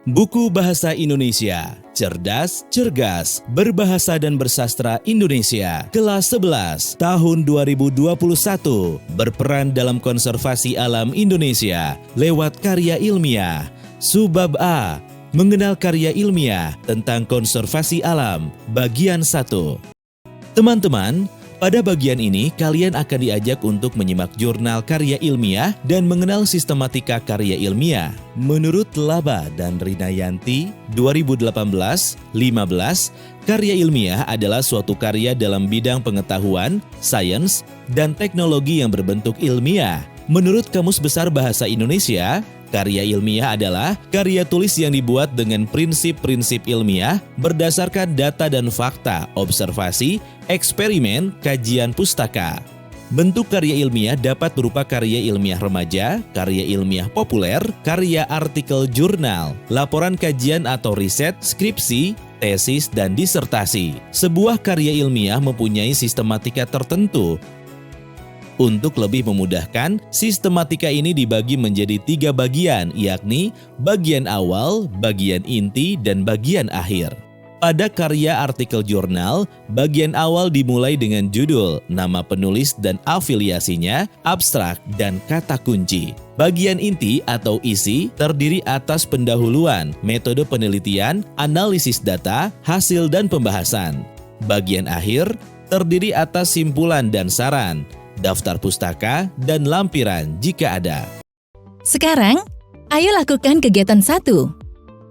Buku Bahasa Indonesia, Cerdas, Cergas, Berbahasa dan Bersastra Indonesia, kelas 11, tahun 2021, berperan dalam konservasi alam Indonesia lewat karya ilmiah. Subbab A, mengenal karya ilmiah tentang konservasi alam, bagian 1. Teman-teman, pada bagian ini kalian akan diajak untuk menyimak jurnal karya ilmiah dan mengenal sistematika karya ilmiah. Menurut Laba dan Rinayanti 2018-15, karya ilmiah adalah suatu karya dalam bidang pengetahuan, sains, dan teknologi yang berbentuk ilmiah. Menurut Kamus Besar Bahasa Indonesia, karya ilmiah adalah karya tulis yang dibuat dengan prinsip-prinsip ilmiah berdasarkan data dan fakta, observasi, eksperimen, kajian pustaka. Bentuk karya ilmiah dapat berupa karya ilmiah remaja, karya ilmiah populer, karya artikel jurnal, laporan kajian atau riset, skripsi, tesis, dan disertasi. Sebuah karya ilmiah mempunyai sistematika tertentu. Untuk lebih memudahkan, sistematika ini dibagi menjadi 3 bagian, yakni bagian awal, bagian inti, dan bagian akhir. Pada karya artikel jurnal, bagian awal dimulai dengan judul, nama penulis dan afiliasinya, abstrak, dan kata kunci. Bagian inti atau isi terdiri atas pendahuluan, metode penelitian, analisis data, hasil dan pembahasan. Bagian akhir terdiri atas simpulan dan saran, daftar pustaka, dan lampiran jika ada. Sekarang, ayo lakukan kegiatan 1.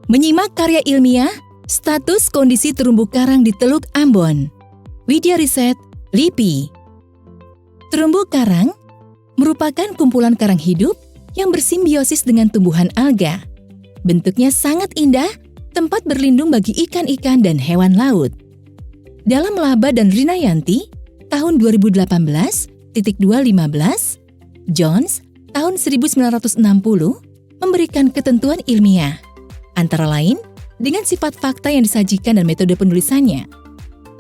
Menyimak karya ilmiah, status kondisi terumbu karang di Teluk Ambon. Widya Riset, LIPI. Terumbu karang merupakan kumpulan karang hidup yang bersimbiosis dengan tumbuhan alga. Bentuknya sangat indah, tempat berlindung bagi ikan-ikan dan hewan laut. Dalam Laba dan Rinayanti, tahun 2018, 215, Jones tahun 1960 memberikan ketentuan ilmiah, antara lain dengan sifat fakta yang disajikan dan metode penulisannya.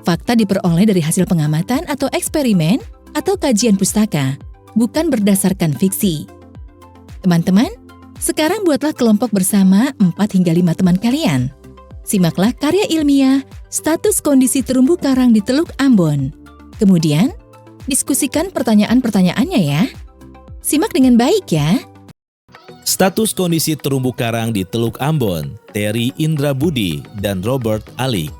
Fakta diperoleh dari hasil pengamatan atau eksperimen atau kajian pustaka, bukan berdasarkan fiksi. Teman-teman, sekarang buatlah kelompok bersama 4 hingga 5 teman kalian. Simaklah karya ilmiah, status kondisi terumbu karang di Teluk Ambon. Kemudian, diskusikan pertanyaan-pertanyaannya ya. Simak dengan baik ya. Status kondisi terumbu karang di Teluk Ambon, Terry Indrabudi dan Robert Alik.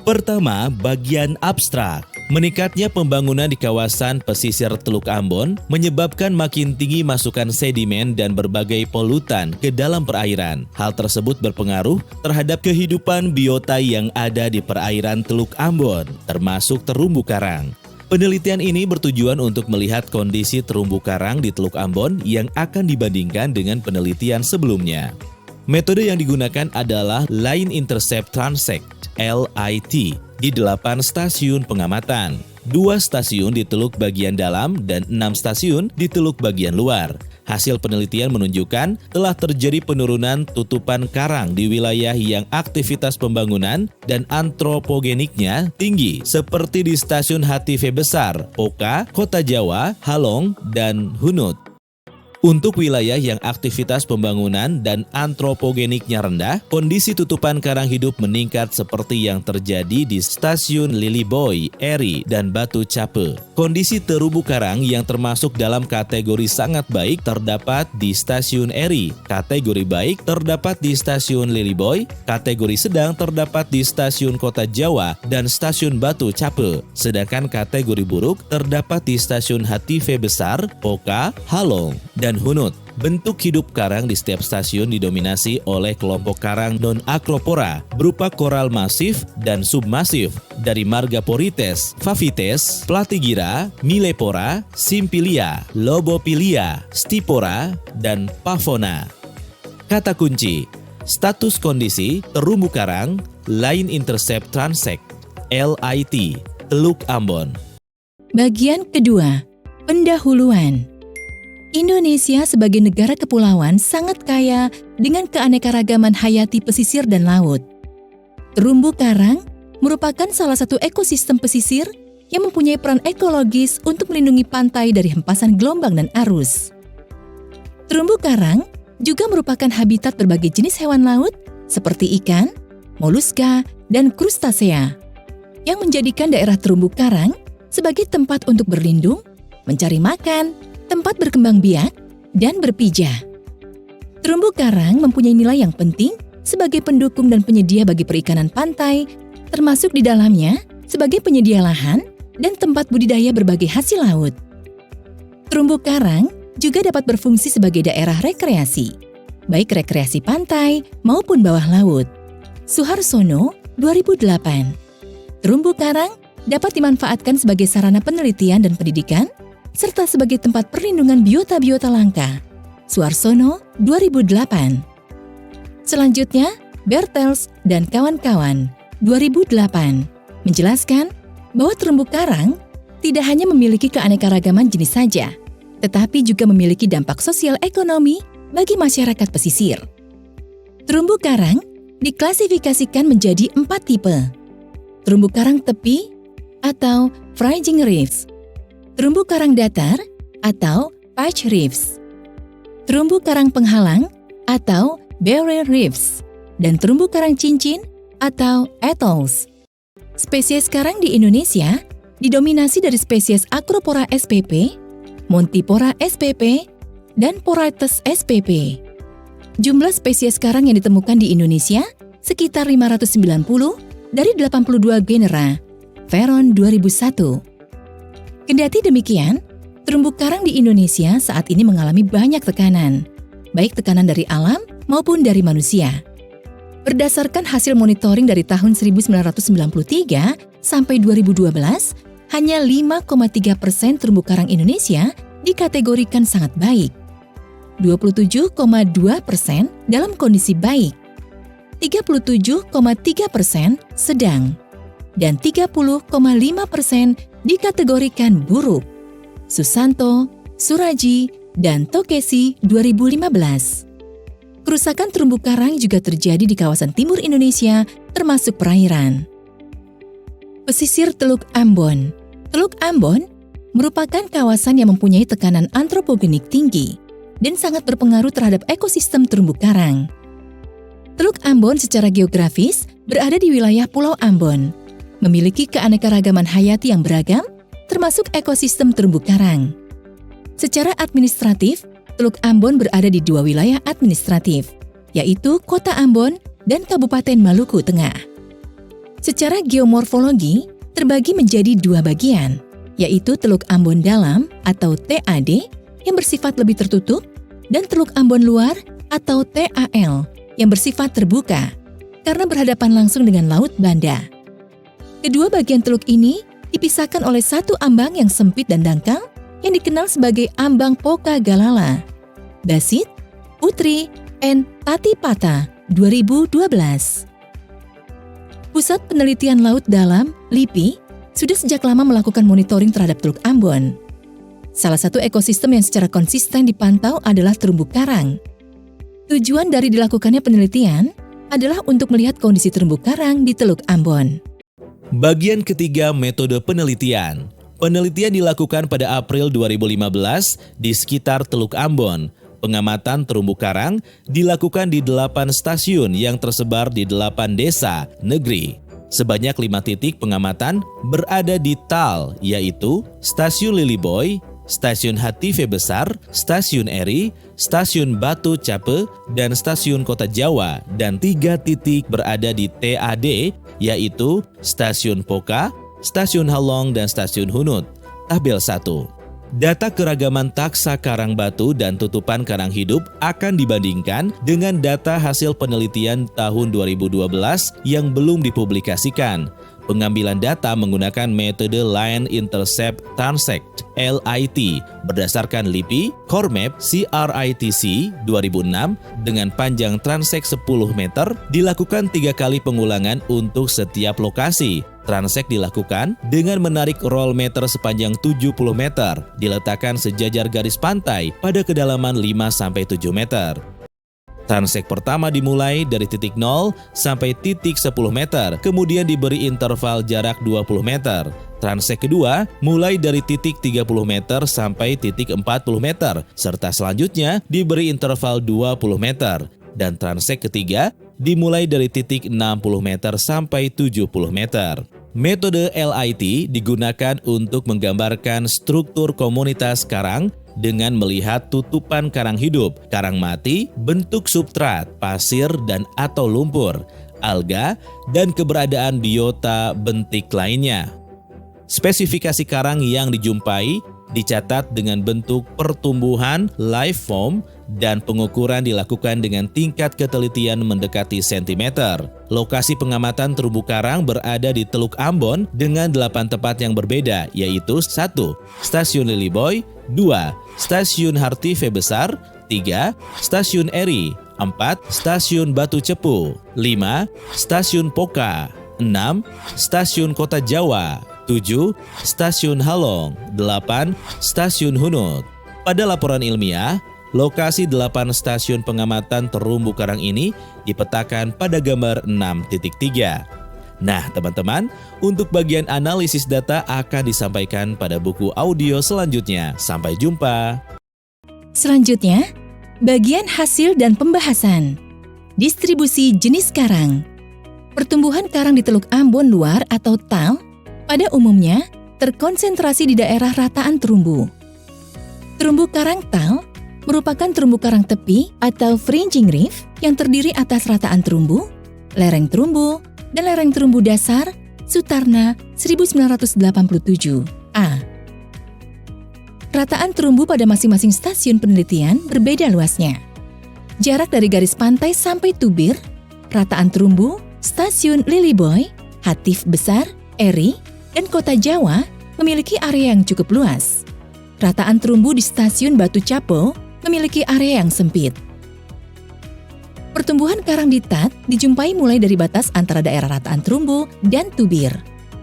Pertama, bagian abstrak. Meningkatnya pembangunan di kawasan pesisir Teluk Ambon menyebabkan makin tinggi masukan sedimen dan berbagai polutan ke dalam perairan. Hal tersebut berpengaruh terhadap kehidupan biota yang ada di perairan Teluk Ambon, termasuk terumbu karang. Penelitian ini bertujuan untuk melihat kondisi terumbu karang di Teluk Ambon yang akan dibandingkan dengan penelitian sebelumnya. Metode yang digunakan adalah Line Intercept Transect (LIT) di 8 stasiun pengamatan, 2 stasiun di teluk bagian dalam dan 6 stasiun di teluk bagian luar. Hasil penelitian menunjukkan telah terjadi penurunan tutupan karang di wilayah yang aktivitas pembangunan dan antropogeniknya tinggi, seperti di Stasiun HTV Besar, Oka, Kota Jawa, Halong, dan Hunut. Untuk wilayah yang aktivitas pembangunan dan antropogeniknya rendah, kondisi tutupan karang hidup meningkat seperti yang terjadi di Stasiun Liliboy, Eri, dan Batu Cape. Kondisi terumbu karang yang termasuk dalam kategori sangat baik terdapat di Stasiun Eri, kategori baik terdapat di Stasiun Liliboy, kategori sedang terdapat di Stasiun Kota Jawa dan Stasiun Batu Cape, sedangkan kategori buruk terdapat di Stasiun HTV Besar, Oka, Halong, dan Hunut. Bentuk hidup karang di setiap stasiun didominasi oleh kelompok karang non-acropora berupa koral masif dan submasif dari Margaporites, Favites, Platygira, Millepora, Simpilia, Lobopilia, Stipora, dan Pavona. Kata kunci: status kondisi terumbu karang, Line Intercept Transect (LIT), Teluk Ambon. Bagian kedua, pendahuluan. Indonesia sebagai negara kepulauan sangat kaya dengan keanekaragaman hayati pesisir dan laut. Terumbu karang merupakan salah satu ekosistem pesisir yang mempunyai peran ekologis untuk melindungi pantai dari hempasan gelombang dan arus. Terumbu karang juga merupakan habitat berbagai jenis hewan laut seperti ikan, moluska, dan krustasea, yang menjadikan daerah terumbu karang sebagai tempat untuk berlindung, mencari makan, tempat berkembang biak, dan berpijah. Terumbu karang mempunyai nilai yang penting sebagai pendukung dan penyedia bagi perikanan pantai, termasuk di dalamnya sebagai penyedia lahan dan tempat budidaya berbagai hasil laut. Terumbu karang juga dapat berfungsi sebagai daerah rekreasi, baik rekreasi pantai maupun bawah laut. Suharsono, 2008. Terumbu karang dapat dimanfaatkan sebagai sarana penelitian dan pendidikan, serta sebagai tempat perlindungan biota-biota langka. Suharsono, 2008. Selanjutnya, Bertels dan kawan-kawan, 2008, menjelaskan bahwa terumbu karang tidak hanya memiliki keanekaragaman jenis saja, tetapi juga memiliki dampak sosial ekonomi bagi masyarakat pesisir. Terumbu karang diklasifikasikan menjadi 4 tipe. Terumbu karang tepi atau fringing reefs, terumbu karang datar atau patch reefs, terumbu karang penghalang atau barrier reefs, dan terumbu karang cincin atau atolls. Spesies karang di Indonesia didominasi dari spesies Acropora spp, Montipora spp, dan Poraites spp. Jumlah spesies karang yang ditemukan di Indonesia sekitar 590 dari 82 genera, Veron 2001. Kendati demikian, terumbu karang di Indonesia saat ini mengalami banyak tekanan, baik tekanan dari alam maupun dari manusia. Berdasarkan hasil monitoring dari tahun 1993 sampai 2012, hanya 5,3% terumbu karang Indonesia dikategorikan sangat baik, 27,2% dalam kondisi baik, 37,3% sedang, dan 30,5% dikategorikan buruk. Susanto, Suraji, dan Tokesi 2015. Kerusakan terumbu karang juga terjadi di kawasan timur Indonesia, termasuk perairan. Pesisir Teluk Ambon. Teluk Ambon merupakan kawasan yang mempunyai tekanan antropogenik tinggi dan sangat berpengaruh terhadap ekosistem terumbu karang. Teluk Ambon secara geografis berada di wilayah Pulau Ambon, memiliki keanekaragaman hayati yang beragam, termasuk ekosistem terumbu karang. Secara administratif, Teluk Ambon berada di 2 wilayah administratif, yaitu Kota Ambon dan Kabupaten Maluku Tengah. Secara geomorfologi, terbagi menjadi 2 bagian, yaitu Teluk Ambon Dalam atau TAD yang bersifat lebih tertutup, dan Teluk Ambon Luar atau TAL yang bersifat terbuka, karena berhadapan langsung dengan Laut Banda. Kedua bagian teluk ini dipisahkan oleh satu ambang yang sempit dan dangkal, yang dikenal sebagai Ambang Poka Galala. Basit, Putri, and Tatipata, 2012. Pusat Penelitian Laut Dalam, LIPI, sudah sejak lama melakukan monitoring terhadap Teluk Ambon. Salah satu ekosistem yang secara konsisten dipantau adalah terumbu karang. Tujuan dari dilakukannya penelitian adalah untuk melihat kondisi terumbu karang di Teluk Ambon. Bagian ketiga metode penelitian. Penelitian dilakukan pada April 2015 di sekitar Teluk Ambon. Pengamatan terumbu karang dilakukan di 8 stasiun yang tersebar di 8 desa negeri. Sebanyak 5 titik pengamatan berada di TAL, yaitu Stasiun Liliboy, Stasiun Hatife Besar, Stasiun Eri, Stasiun Batu Cape, dan Stasiun Kota Jawa, dan 3 titik berada di TAD, yaitu Stasiun Poka, Stasiun Halong, dan Stasiun Hunut. Tabel 1. Data keragaman taksa karang batu dan tutupan karang hidup akan dibandingkan dengan data hasil penelitian tahun 2012 yang belum dipublikasikan. Pengambilan data menggunakan metode Line Intercept Transect (LIT) berdasarkan LIPI Core Map CRITC 2006 dengan panjang transect 10 meter dilakukan 3 kali pengulangan untuk setiap lokasi. Transect dilakukan dengan menarik roll meter sepanjang 70 meter, diletakkan sejajar garis pantai pada kedalaman 5-7 meter. Transect pertama dimulai dari titik 0 sampai titik 10 meter, kemudian diberi interval jarak 20 meter. Transect kedua mulai dari titik 30 meter sampai titik 40 meter, serta selanjutnya diberi interval 20 meter. Dan transect ketiga dimulai dari titik 60 meter sampai 70 meter. Metode LIT digunakan untuk menggambarkan struktur komunitas karang dengan melihat tutupan karang hidup, karang mati, bentuk substrat, pasir dan atau lumpur, alga, dan keberadaan biota bentik lainnya. Spesifikasi karang yang dijumpai dicatat dengan bentuk pertumbuhan, life form, dan pengukuran dilakukan dengan tingkat ketelitian mendekati sentimeter. Lokasi pengamatan terumbu karang berada di Teluk Ambon dengan 8 tempat yang berbeda, yaitu 1. Stasiun Liliboy, 2. Stasiun Hartive Besar, 3. Stasiun Eri, 4. Stasiun Batu Cepu, 5. Stasiun Poka, 6. Stasiun Kota Jawa, 7. Stasiun Halong, 8. Stasiun Hunut. Pada laporan ilmiah, lokasi 8 stasiun pengamatan terumbu karang ini dipetakan pada gambar 6.3. Nah teman-teman, untuk bagian analisis data akan disampaikan pada buku audio selanjutnya. Sampai jumpa. Selanjutnya, bagian hasil dan pembahasan. Distribusi jenis karang. Pertumbuhan karang di Teluk Ambon luar atau TAL pada umumnya terkonsentrasi di daerah rataan terumbu. Terumbu karang TAL merupakan terumbu karang tepi atau fringing reef yang terdiri atas rataan terumbu, lereng terumbu, dan lereng terumbu dasar Sutarna 1987A. Rataan terumbu pada masing-masing stasiun penelitian berbeda luasnya. Jarak dari garis pantai sampai tubir, rataan terumbu, stasiun Liliboy, Hartive Besar, Eri, dan Kota Jawa memiliki area yang cukup luas. Rataan terumbu di stasiun Batu Capo memiliki area yang sempit. Pertumbuhan karang di TAT dijumpai mulai dari batas antara daerah rataan terumbu dan tubir,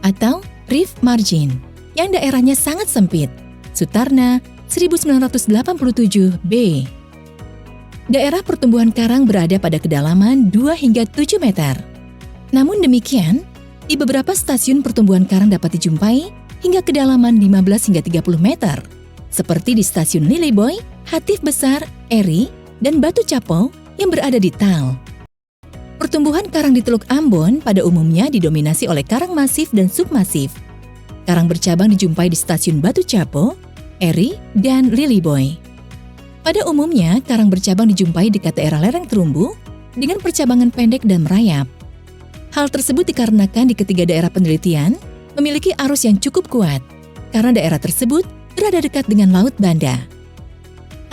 atau reef margin, yang daerahnya sangat sempit, Sutarna 1987B. Daerah pertumbuhan karang berada pada kedalaman 2 hingga 7 meter. Namun demikian, di beberapa stasiun pertumbuhan karang dapat dijumpai hingga kedalaman 15 hingga 30 meter, seperti di stasiun Liliboy, Hartive Besar, Eri, dan Batu Capo yang berada di TAL. Pertumbuhan karang di Teluk Ambon pada umumnya didominasi oleh karang masif dan submasif. Karang bercabang dijumpai di stasiun Batu Capo, Eri, dan Liliboy. Pada umumnya, karang bercabang dijumpai dekat daerah lereng terumbu dengan percabangan pendek dan merayap. Hal tersebut dikarenakan di ketiga daerah penelitian memiliki arus yang cukup kuat, karena daerah tersebut berada dekat dengan Laut Banda.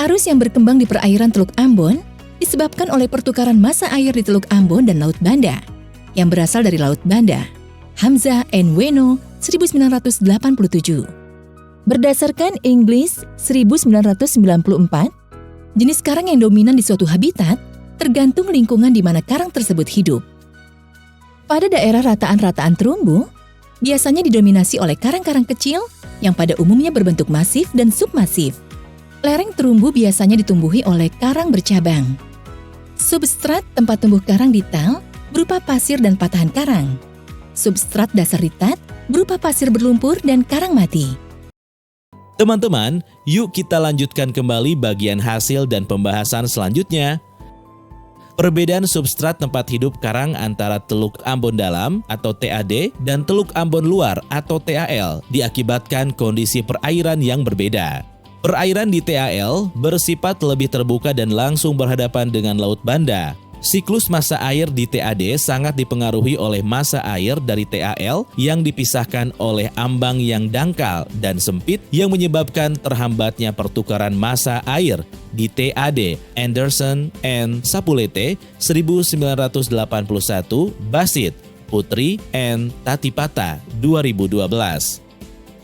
Arus yang berkembang di perairan Teluk Ambon disebabkan oleh pertukaran massa air di Teluk Ambon dan Laut Banda, yang berasal dari Laut Banda. Hamzah N. Weno, 1987. Berdasarkan English 1994, jenis karang yang dominan di suatu habitat tergantung lingkungan di mana karang tersebut hidup. Pada daerah rataan-rataan terumbu, biasanya didominasi oleh karang-karang kecil yang pada umumnya berbentuk masif dan submasif. Lereng terumbu biasanya ditumbuhi oleh karang bercabang. Substrat tempat tumbuh karang di TAL berupa pasir dan patahan karang. Substrat dasar di TAT berupa pasir berlumpur dan karang mati. Teman-teman, yuk kita lanjutkan kembali bagian hasil dan pembahasan selanjutnya. Perbedaan substrat tempat hidup karang antara Teluk Ambon Dalam atau TAD dan Teluk Ambon Luar atau TAL diakibatkan kondisi perairan yang berbeda. Perairan di TAL bersifat lebih terbuka dan langsung berhadapan dengan Laut Banda. Siklus massa air di TAD sangat dipengaruhi oleh massa air dari TAL yang dipisahkan oleh ambang yang dangkal dan sempit yang menyebabkan terhambatnya pertukaran massa air di TAD. Anderson and Sapulete 1981, Basit, Putri and Tatipata 2012.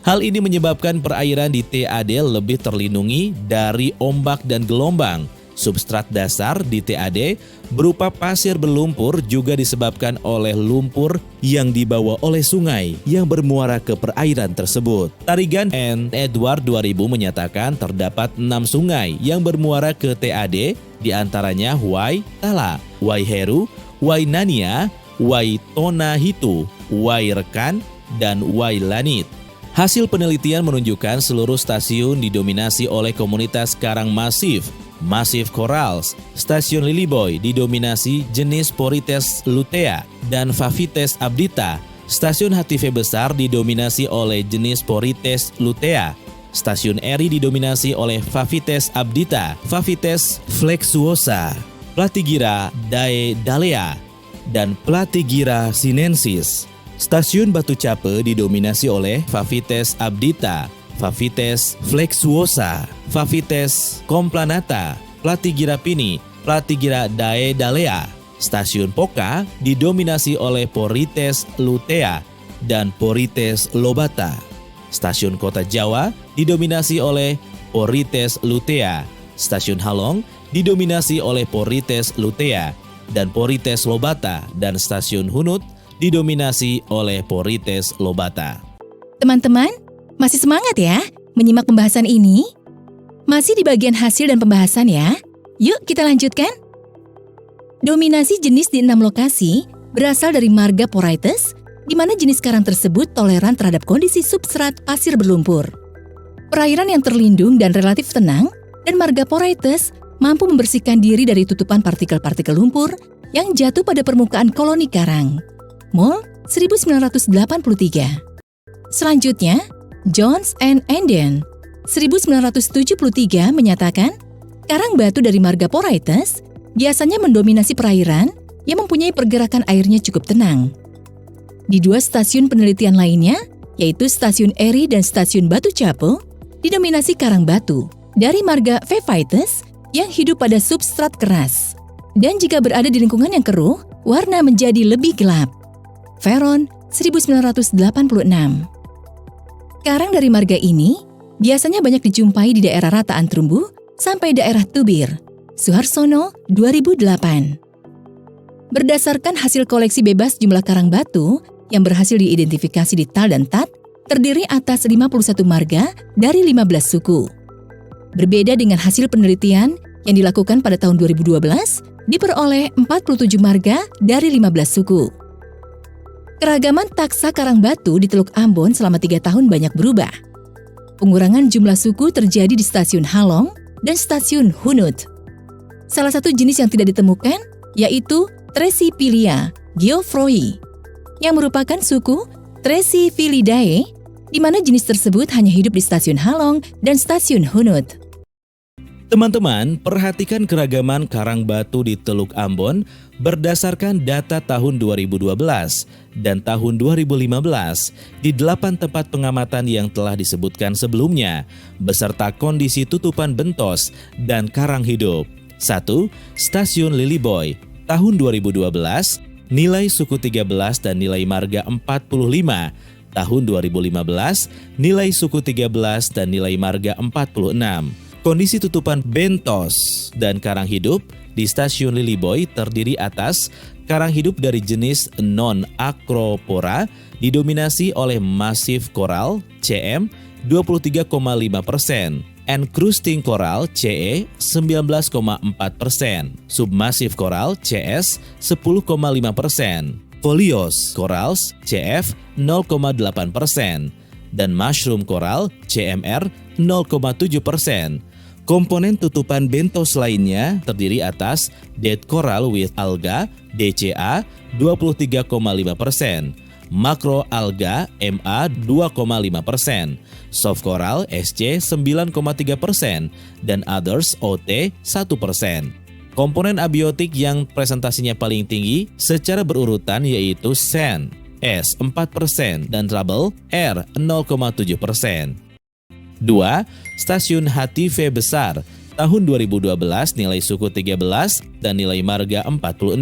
Hal ini menyebabkan perairan di TAD lebih terlindungi dari ombak dan gelombang. Substrat dasar di TAD berupa pasir berlumpur juga disebabkan oleh lumpur yang dibawa oleh sungai yang bermuara ke perairan tersebut. Tarigan and Edward 2000 menyatakan terdapat 6 sungai yang bermuara ke TAD, diantaranya Wai Tala, Wai Heru, Wai Nania, Wai Tonahitu, Wai Rekan, dan Wai Lanit. Hasil penelitian menunjukkan seluruh stasiun didominasi oleh komunitas karang masif Massive Corals. Stasiun Lilyboy didominasi jenis Porites lutea dan Phavites abdita. Stasiun HTV besar didominasi oleh jenis Porites lutea. Stasiun Eri didominasi oleh Phavites abdita, Phavites flexuosa, Platygira daedalea, dan Platygira sinensis. Stasiun Batu Cape didominasi oleh Phavites abdita, Phavites flexuosa, Phavites complanata, Platygira pini, Platygira daedalea. Stasiun Poka didominasi oleh Porites lutea dan Porites lobata. Stasiun Kota Jawa didominasi oleh Porites lutea. Stasiun Halong didominasi oleh Porites lutea dan Porites lobata, dan Stasiun Hunut didominasi oleh Porites lobata. Teman-teman, masih semangat ya menyimak pembahasan ini? Masih di bagian hasil dan pembahasan ya. Yuk kita lanjutkan. Dominasi jenis di 6 lokasi berasal dari marga Porites, di mana jenis karang tersebut toleran terhadap kondisi substrat pasir berlumpur. Perairan yang terlindung dan relatif tenang, dan marga Porites mampu membersihkan diri dari tutupan partikel-partikel lumpur yang jatuh pada permukaan koloni karang. Mohl 1983. Selanjutnya, Jones and Anden 1973 menyatakan karang batu dari marga Porites biasanya mendominasi perairan yang mempunyai pergerakan airnya cukup tenang. Di 2 stasiun penelitian lainnya, yaitu Stasiun Eri dan Stasiun Batu Cape, didominasi karang batu dari marga Phavites yang hidup pada substrat keras. Dan jika berada di lingkungan yang keruh, warna menjadi lebih gelap. Veron 1986. Karang dari marga ini biasanya banyak dijumpai di daerah rataan terumbu sampai daerah tubir. Suharsono 2008. Berdasarkan hasil koleksi bebas jumlah karang batu yang berhasil diidentifikasi di TAL dan TAT, terdiri atas 51 marga dari 15 suku. Berbeda dengan hasil penelitian yang dilakukan pada tahun 2012, diperoleh 47 marga dari 15 suku. Keragaman taksa karang batu di Teluk Ambon selama 3 tahun banyak berubah. Pengurangan jumlah suku terjadi di Stasiun Halong dan Stasiun Hunut. Salah satu jenis yang tidak ditemukan yaitu Tresiphilia geoffroyi, yang merupakan suku Tresiphylidae, di mana jenis tersebut hanya hidup di Stasiun Halong dan Stasiun Hunut. Teman-teman, perhatikan keragaman karang batu di Teluk Ambon berdasarkan data tahun 2012 dan tahun 2015 di 8 tempat pengamatan yang telah disebutkan sebelumnya, beserta kondisi tutupan bentos dan karang hidup. 1. Stasiun Lilyboy, tahun 2012, nilai suku 13 dan nilai marga 45. Tahun 2015, nilai suku 13 dan nilai marga 46. Kondisi tutupan bentos dan karang hidup di Stasiun Lilyboy terdiri atas karang hidup dari jenis non-acropora didominasi oleh Massive Coral (CM) 23,5%, Encrusting Coral (CE) 19,4%, Submassive Coral (CS) 10,5%, Foliose Corals (CF) 0,8%, dan Mushroom Coral (CMR) 0,7%. Komponen tutupan bentos lainnya terdiri atas Dead Coral with Alga (DCA) 23,5%, Macro Alga MA 2,5%, Soft Coral SC 9,3%, dan Others OT 1%. Komponen abiotik yang presentasinya paling tinggi secara berurutan yaitu Sand S 4% dan Trouble R 0,7%. 2. Stasiun HTV besar, tahun 2012 nilai suku 13 dan nilai marga 46.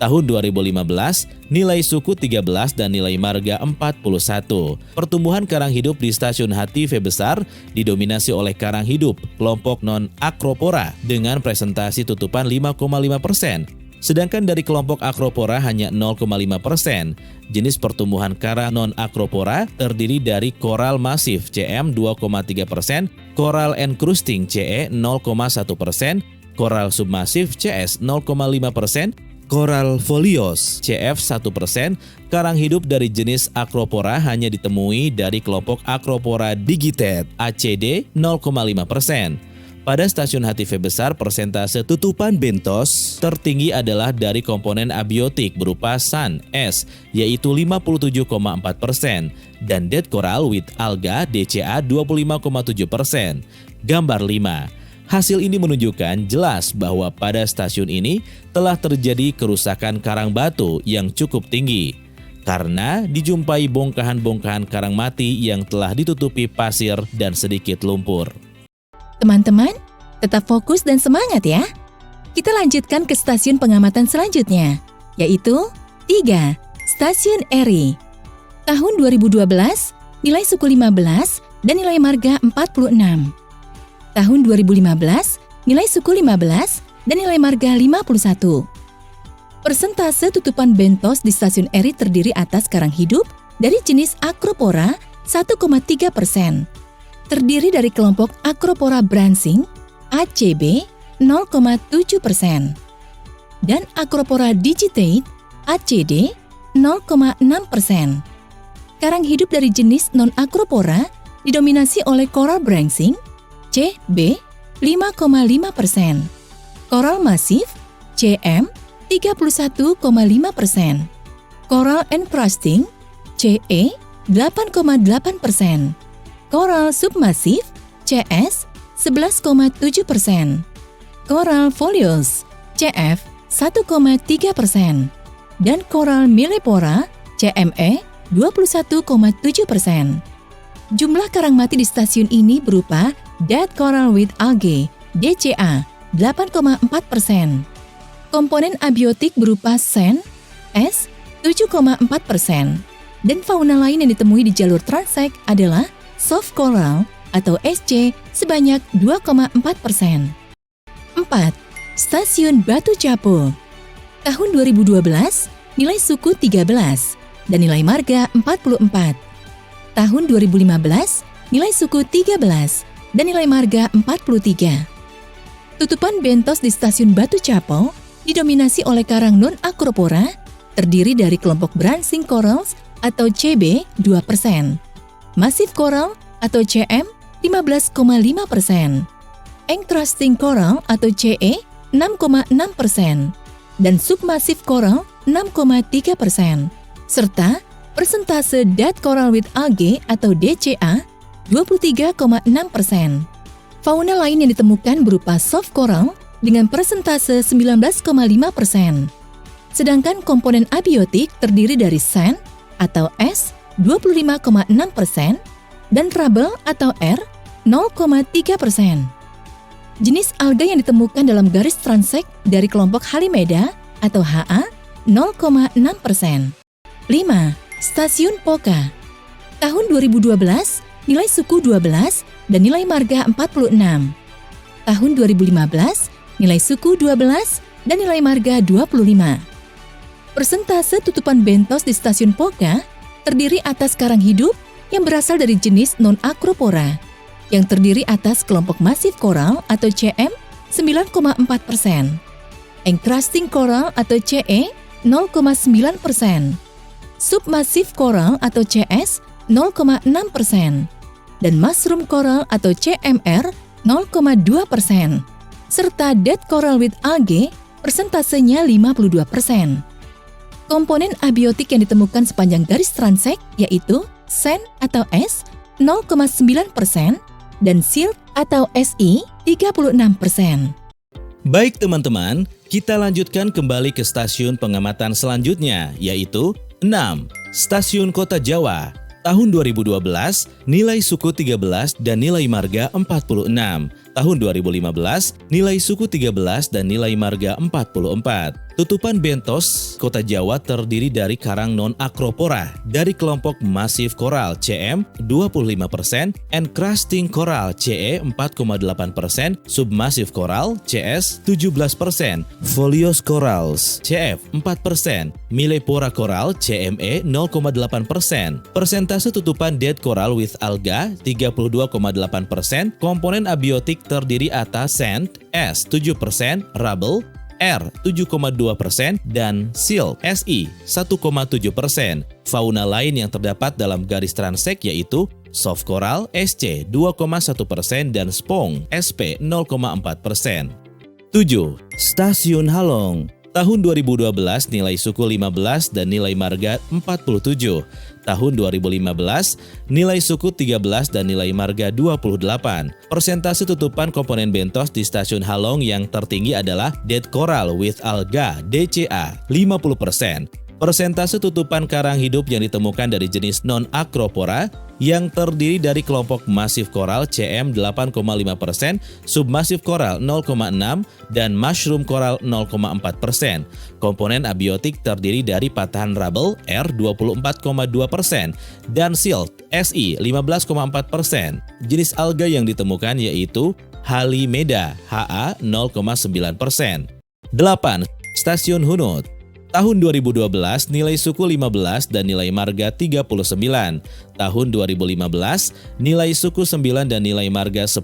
Tahun 2015 nilai suku 13 dan nilai marga 41. Pertumbuhan karang hidup di Stasiun HTV besar didominasi oleh karang hidup kelompok non-acropora dengan presentasi tutupan 5,5%. Sedangkan dari kelompok acropora hanya 0,5%. Jenis pertumbuhan karang non-acropora terdiri dari Coral Massif CM 2,3%, Coral Encrusting CE 0,1%, Coral Submassif CS 0,5%, Coral Foliose CF 1%. Karang hidup dari jenis acropora hanya ditemui dari kelompok Acropora digitate ACD 0,5%. Pada stasiun HTV besar, persentase tutupan bentos tertinggi adalah dari komponen abiotik berupa SAN, S, yaitu 57,4%, dan dead coral with alga DCA 25,7%. Gambar 5. Hasil ini menunjukkan jelas bahwa pada stasiun ini telah terjadi kerusakan karang batu yang cukup tinggi, karena dijumpai bongkahan-bongkahan karang mati yang telah ditutupi pasir dan sedikit lumpur. Teman-teman, tetap fokus dan semangat ya. Kita lanjutkan ke stasiun pengamatan selanjutnya, yaitu 3. Stasiun Eri. Tahun 2012, nilai suku 15 dan nilai marga 46. Tahun 2015, nilai suku 15 dan nilai marga 51. Persentase tutupan bentos di stasiun Eri terdiri atas karang hidup dari jenis Acropora 1,3%. Terdiri dari kelompok Acropora brancing, ACB 0,7%, dan Acropora digitate, ACD 0,6%. Karang hidup dari jenis non-Acropora didominasi oleh Coral brancing, CB 5,5%, Coral masif, CM 31,5%, Coral encrusting, CE 8,8%, Coral submasif, CS 11,7%, Coral folios, CF 1,3%, dan Coral millepora, CME 21,7%. Jumlah karang mati di stasiun ini berupa dead coral with algae, DCA 8,4%. Komponen abiotik berupa SAN, S 7,4%. Dan fauna lain yang ditemui di jalur transek adalah soft coral atau SC sebanyak 2,4%. 4. Stasiun Batu Capo. Tahun 2012, nilai suku 13 dan nilai marga 44. Tahun 2015, nilai suku 13 dan nilai marga 43. Tutupan bentos di stasiun Batu Capo didominasi oleh karang non-Acropora, terdiri dari kelompok brancing corals atau CB 2%, massive coral atau CM 15,5%, encrusting coral atau CE 6,6%, dan submassive coral 6,3%, serta persentase dead coral with algae atau DCA 23,6%. Fauna lain yang ditemukan berupa soft coral dengan persentase 19,5%. Sedangkan komponen abiotik terdiri dari SAN atau S 25,6% dan rubble atau R 0,3%. Jenis alga yang ditemukan dalam garis transek dari kelompok Halimeda atau HA 0,6%. 5. Stasiun Poka. Tahun 2012, nilai suku 12 dan nilai marga 46. Tahun 2015, nilai suku 12 dan nilai marga 25. Persentase tutupan bentos di stasiun Poka terdiri atas karang hidup yang berasal dari jenis non-Acropora, yang terdiri atas kelompok massive coral atau CM 9,4%, encrusting coral atau CE 0,9%, submassive coral atau CS 0,6%, dan mushroom coral atau CMR 0,2%, serta dead coral with algae persentasenya 52%. Komponen abiotik yang ditemukan sepanjang garis transek yaitu SAN atau S 0,9% dan silt atau SI 36%. Baik teman-teman, kita lanjutkan kembali ke stasiun pengamatan selanjutnya, yaitu 6. Stasiun Kota Jawa. Tahun 2012, nilai suku 13 dan nilai marga 46. Tahun 2015, nilai suku 13 dan nilai marga 44. Tutupan bentos Kota Jawa terdiri dari karang non-Acropora dari kelompok massive coral CM 25%, encrusting coral CE 4,8%, submassive coral CS 17%, folios corals CF 4%, millepora coral CME 0,8%. Persentase tutupan dead coral with alga 32,8%, komponen abiotik terdiri atas sand S 7%, rubble R 7,2%, dan Silt SI 1,7%. Fauna lain yang terdapat dalam garis transek yaitu soft coral SC 2,1% dan spong SP 0,4%. 7. Stasiun Halong. Tahun 2012 nilai suku 15 dan nilai marga 47. Tahun 2015 nilai suku 13 dan nilai marga 28. Persentase tutupan komponen bentos di stasiun Halong yang tertinggi adalah Dead Coral with Alga DCA 50%. Persentase tutupan karang hidup yang ditemukan dari jenis non-Acropora yang terdiri dari kelompok masif koral CM 8,5%, submasif koral 0,6%, dan mushroom koral 0,4%. Komponen abiotik terdiri dari patahan rubble R 24,2% dan silt SI 15,4%. Jenis alga yang ditemukan yaitu Halimeda HA 0,9%. 8. Stasiun Hunut. Tahun 2012 nilai suku 15 dan nilai marga 39. Tahun 2015 nilai suku 9 dan nilai marga 10.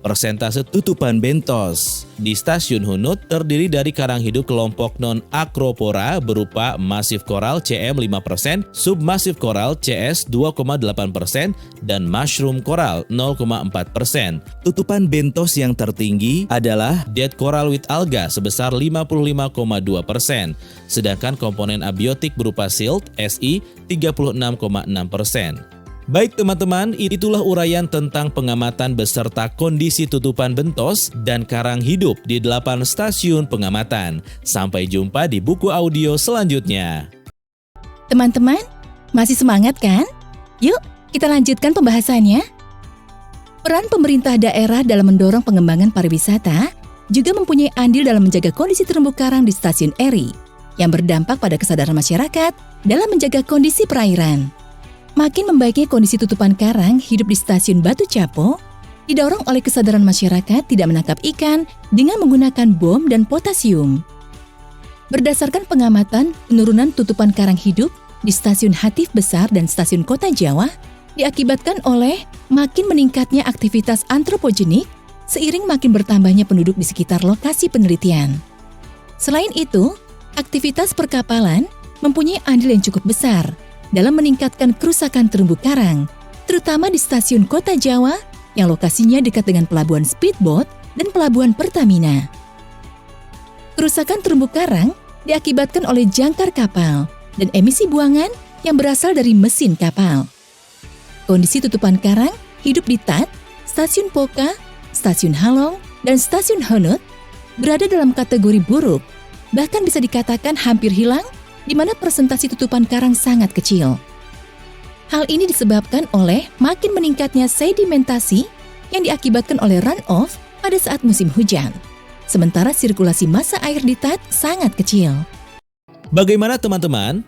Persentase tutupan bentos di stasiun Hunut terdiri dari karang hidup kelompok non-Acropora berupa masif koral CM 5%, submasif koral CS 2,8%, dan mushroom koral 0,4%. Tutupan bentos yang tertinggi adalah Dead Coral with Alga sebesar 55,2%, sedangkan komponen abiotik berupa silt SI 36,6%. Baik teman-teman, itulah uraian tentang pengamatan beserta kondisi tutupan bentos dan karang hidup di 8 stasiun pengamatan. Sampai jumpa di buku audio selanjutnya. Teman-teman, masih semangat kan? Yuk, kita lanjutkan pembahasannya. Peran pemerintah daerah dalam mendorong pengembangan pariwisata juga mempunyai andil dalam menjaga kondisi terumbu karang di stasiun Eri, yang berdampak pada kesadaran masyarakat dalam menjaga kondisi perairan. Makin membaiknya kondisi tutupan karang hidup di stasiun Batu Capo didorong oleh kesadaran masyarakat tidak menangkap ikan dengan menggunakan bom dan potasium. Berdasarkan pengamatan, penurunan tutupan karang hidup di stasiun Hatif Besar dan stasiun Kota Jawa diakibatkan oleh makin meningkatnya aktivitas antropogenik seiring makin bertambahnya penduduk di sekitar lokasi penelitian. Selain itu, aktivitas perkapalan mempunyai andil yang cukup besar dalam meningkatkan kerusakan terumbu karang, terutama di stasiun Kota Jawa yang lokasinya dekat dengan pelabuhan speedboat dan pelabuhan Pertamina. Kerusakan terumbu karang diakibatkan oleh jangkar kapal dan emisi buangan yang berasal dari mesin kapal. Kondisi tutupan karang hidup di TAT, stasiun Poka, stasiun Halong, dan stasiun Hunut berada dalam kategori buruk, bahkan bisa dikatakan hampir hilang, di mana presentasi tutupan karang sangat kecil. Hal ini disebabkan oleh makin meningkatnya sedimentasi yang diakibatkan oleh runoff pada saat musim hujan, sementara sirkulasi massa air di TAT sangat kecil. Bagaimana teman-teman?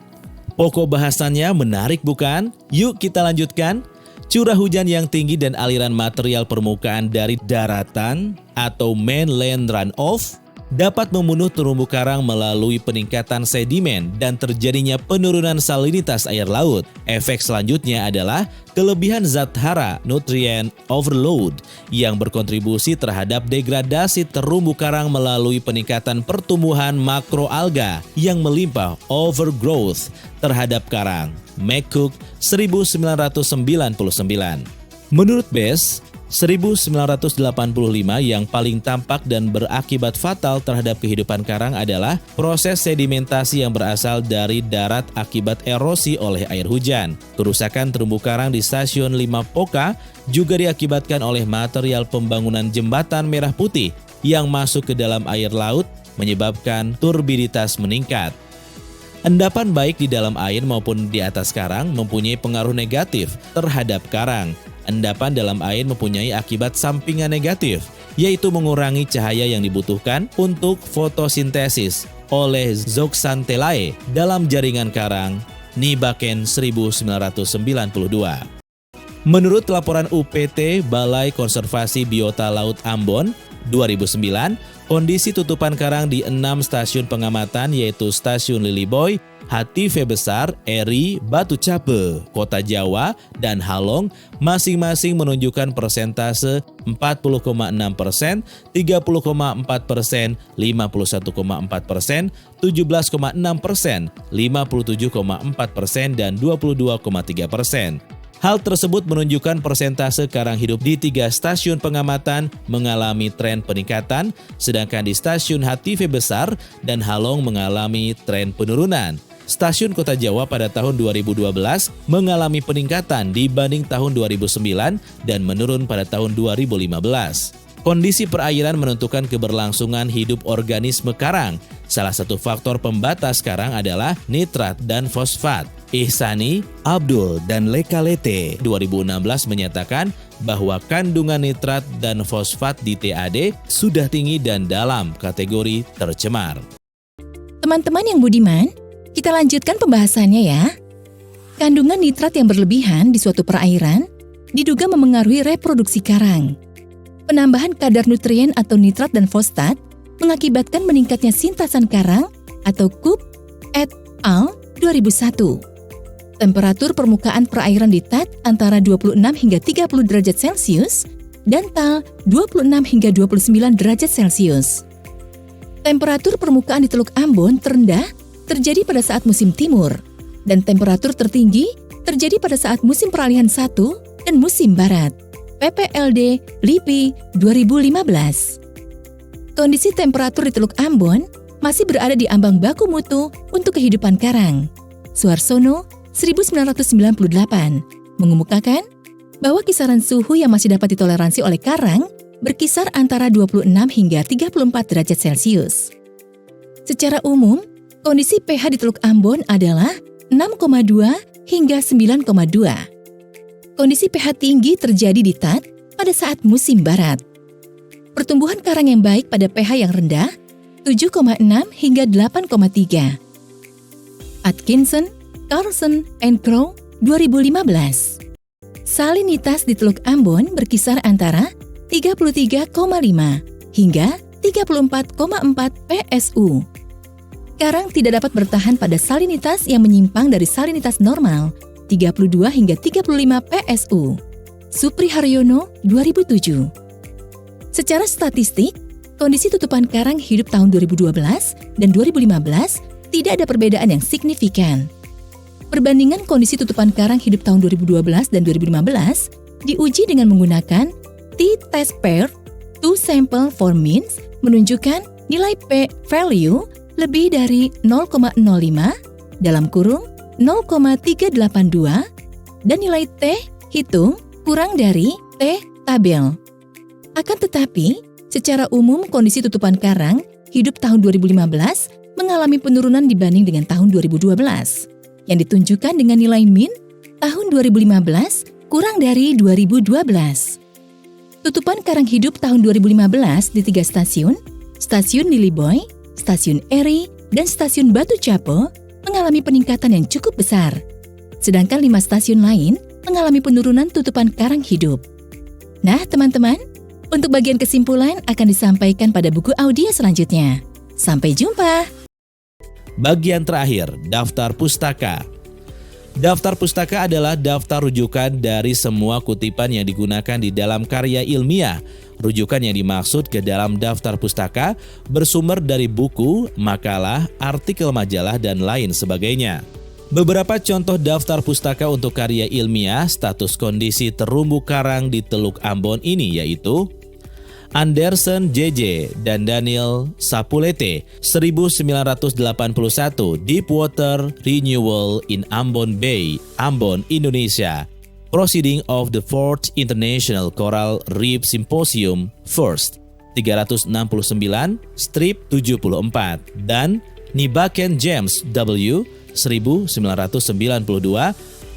Pokok bahasannya menarik bukan? Yuk kita lanjutkan. Curah hujan yang tinggi dan aliran material permukaan dari daratan atau mainland runoff dapat membunuh terumbu karang melalui peningkatan sedimen dan terjadinya penurunan salinitas air laut. Efek selanjutnya adalah kelebihan zat hara nutrient overload yang berkontribusi terhadap degradasi terumbu karang melalui peningkatan pertumbuhan makroalga yang melimpah overgrowth terhadap karang. McCook 1999. Menurut Bess, 1985 yang paling tampak dan berakibat fatal terhadap kehidupan karang adalah proses sedimentasi yang berasal dari darat akibat erosi oleh air hujan. Kerusakan terumbu karang di stasiun 5 Poka juga diakibatkan oleh material pembangunan jembatan merah putih yang masuk ke dalam air laut menyebabkan turbiditas meningkat. Endapan baik di dalam air maupun di atas karang mempunyai pengaruh negatif terhadap karang. Endapan dalam air mempunyai akibat sampingan negatif, yaitu mengurangi cahaya yang dibutuhkan untuk fotosintesis oleh zooxanthellae dalam jaringan karang Nibaken 1992. Menurut laporan UPT Balai Konservasi Biota Laut Ambon, 2009, kondisi tutupan karang di 6 stasiun pengamatan yaitu Stasiun Liliboy, HTV Besar, Eri, Batu Cape, Kota Jawa, dan Halong masing-masing menunjukkan persentase 40,6%, 30,4%, 51,4%, 17,6%, 57,4%, dan 22,3%. Hal tersebut menunjukkan persentase karang hidup di 3 stasiun pengamatan mengalami tren peningkatan, sedangkan di stasiun HTV Besar dan Halong mengalami tren penurunan. Stasiun Kota Jawa pada tahun 2012 mengalami peningkatan dibanding tahun 2009 dan menurun pada tahun 2015. Kondisi perairan menentukan keberlangsungan hidup organisme karang. Salah satu faktor pembatas karang adalah nitrat dan fosfat. Ihsani, Abdul, dan Lekalete 2016 menyatakan bahwa kandungan nitrat dan fosfat di TAD sudah tinggi dan dalam kategori tercemar. Teman-teman yang budiman, kita lanjutkan pembahasannya ya. Kandungan nitrat yang berlebihan di suatu perairan diduga memengaruhi reproduksi karang. Penambahan kadar nutrien atau nitrat dan fosfat mengakibatkan meningkatnya sintasan karang atau Cook et al. 2001. Temperatur permukaan perairan di TAD antara 26 hingga 30 derajat Celcius dan TAL 26 hingga 29 derajat Celcius. Temperatur permukaan di Teluk Ambon terendah terjadi pada saat musim timur dan temperatur tertinggi terjadi pada saat musim peralihan 1 dan musim barat. PPLD LIPI 2015. Kondisi temperatur di Teluk Ambon masih berada di ambang baku mutu untuk kehidupan karang. Suarsono 1998 mengemukakan bahwa kisaran suhu yang masih dapat ditoleransi oleh karang berkisar antara 26 hingga 34 derajat Celcius. Secara umum, kondisi pH di Teluk Ambon adalah 6,2 hingga 9,2. Kondisi pH tinggi terjadi di TAD pada saat musim barat. Pertumbuhan karang yang baik pada pH yang rendah 7,6 hingga 8,3. Atkinson, Carlson, and Crow 2015. Salinitas di Teluk Ambon berkisar antara 33,5 hingga 34,4 PSU. Karang tidak dapat bertahan pada salinitas yang menyimpang dari salinitas normal 32 hingga 35 PSU. Supri Haryono 2007. Secara statistik, kondisi tutupan karang hidup tahun 2012 dan 2015 tidak ada perbedaan yang signifikan. Perbandingan kondisi tutupan karang hidup tahun 2012 dan 2015 diuji dengan menggunakan t-test pair 2 sample for means menunjukkan nilai p-value lebih dari 0,05 dalam kurung 0,382 dan nilai t hitung kurang dari t tabel. Akan tetapi, secara umum kondisi tutupan karang hidup tahun 2015 mengalami penurunan dibanding dengan tahun 2012. Yang ditunjukkan dengan nilai min tahun 2015 kurang dari 2012. Tutupan karang hidup tahun 2015 di 3 stasiun, Stasiun Liliboy, Stasiun Eri, dan Stasiun Batu Cape mengalami peningkatan yang cukup besar. Sedangkan 5 stasiun lain mengalami penurunan tutupan karang hidup. Nah teman-teman, untuk bagian kesimpulan akan disampaikan pada buku audio selanjutnya. Sampai jumpa! Bagian terakhir, daftar pustaka. Daftar pustaka adalah daftar rujukan dari semua kutipan yang digunakan di dalam karya ilmiah. Rujukan yang dimaksud ke dalam daftar pustaka bersumber dari buku, makalah, artikel majalah, dan lain sebagainya. Beberapa contoh daftar pustaka untuk karya ilmiah status kondisi terumbu karang di Teluk Ambon ini yaitu Anderson JJ dan Daniel Sapulete 1981 Deepwater Renewal in Ambon Bay, Ambon, Indonesia. Proceeding of the 4th International Coral Reef Symposium First 369 strip 74 dan Nibaken James W 1992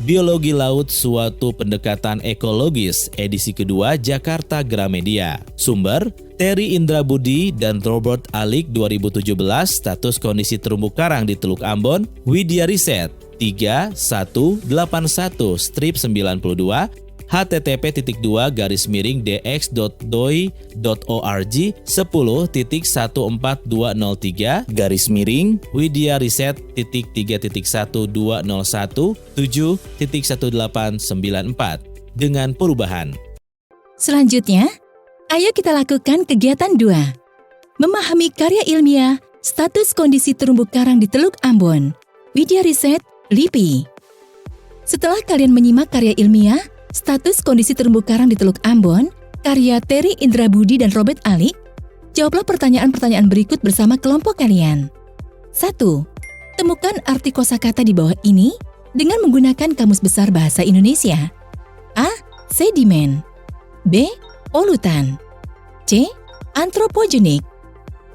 Biologi Laut Suatu Pendekatan Ekologis edisi kedua Jakarta Gramedia. Sumber Terry Indra Budi dan Robert Alik 2017 status kondisi terumbu karang di Teluk Ambon Widya Riset 3181 strip 92 http://dx.doi.org/10.1.201.7.1894 dengan perubahan. Selanjutnya, ayo kita lakukan kegiatan 2. Memahami karya ilmiah status kondisi terumbu karang di Teluk Ambon. Widya Riset, LIPI. Setelah kalian menyimak karya ilmiah status kondisi terumbu karang di Teluk Ambon, karya Terry Indra Budi dan Robert Alik, jawablah pertanyaan-pertanyaan berikut bersama kelompok kalian. 1. Temukan arti kosakata di bawah ini dengan menggunakan Kamus Besar Bahasa Indonesia. A. Sedimen. B. Polutan. C. Antropogenik.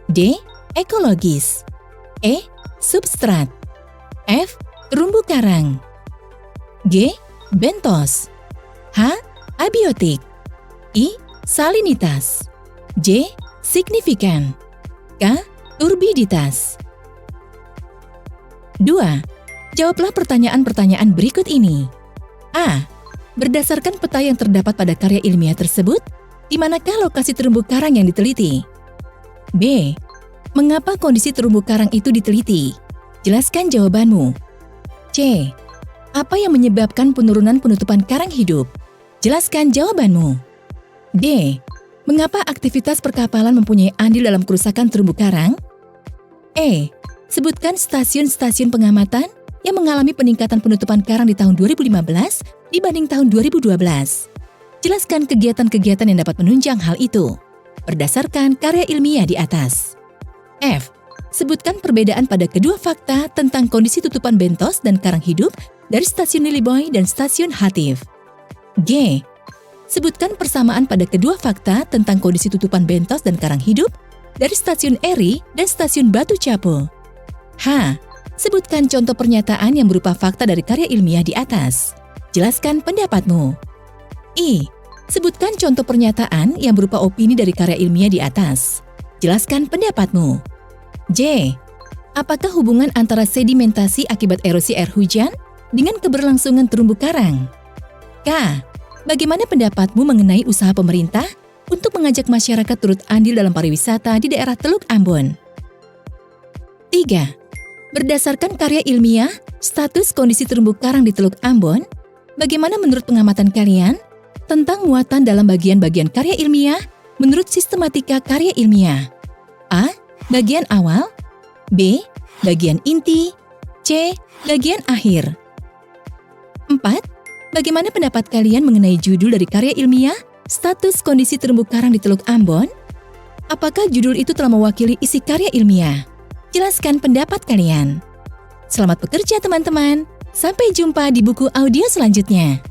D. Ekologis. E. Substrat. F. Terumbu karang. G. Bentos. H. Abiotik. I. Salinitas. J. Signifikan. K. Turbiditas. 2. Jawablah pertanyaan-pertanyaan berikut ini. A. Berdasarkan peta yang terdapat pada karya ilmiah tersebut, di manakah lokasi terumbu karang yang diteliti? B. Mengapa kondisi terumbu karang itu diteliti? Jelaskan jawabanmu. C. Apa yang menyebabkan penurunan penutupan karang hidup? Jelaskan jawabanmu. D. Mengapa aktivitas perkapalan mempunyai andil dalam kerusakan terumbu karang? E. Sebutkan stasiun-stasiun pengamatan yang mengalami peningkatan penutupan karang di tahun 2015 dibanding tahun 2012. Jelaskan kegiatan-kegiatan yang dapat menunjang hal itu berdasarkan karya ilmiah di atas. F. Sebutkan perbedaan pada kedua fakta tentang kondisi tutupan bentos dan karang hidup dari stasiun Liliboy dan stasiun Hatif. G. Sebutkan persamaan pada kedua fakta tentang kondisi tutupan bentos dan karang hidup dari stasiun Eri dan stasiun Batu Capo. H. Sebutkan contoh pernyataan yang berupa fakta dari karya ilmiah di atas. Jelaskan pendapatmu. I. Sebutkan contoh pernyataan yang berupa opini dari karya ilmiah di atas. Jelaskan pendapatmu. J. Apakah hubungan antara sedimentasi akibat erosi air hujan dengan keberlangsungan terumbu karang? K. Bagaimana pendapatmu mengenai usaha pemerintah untuk mengajak masyarakat turut andil dalam pariwisata di daerah Teluk Ambon? 3. Berdasarkan karya ilmiah, status kondisi terumbu karang di Teluk Ambon, bagaimana menurut pengamatan kalian tentang muatan dalam bagian-bagian karya ilmiah menurut sistematika karya ilmiah? A. Bagian awal. B. Bagian inti. C. Bagian akhir. 4. Bagaimana pendapat kalian mengenai judul dari karya ilmiah status kondisi terumbu karang di Teluk Ambon? Apakah judul itu telah mewakili isi karya ilmiah? Jelaskan pendapat kalian. Selamat bekerja teman-teman. Sampai jumpa di buku audio selanjutnya.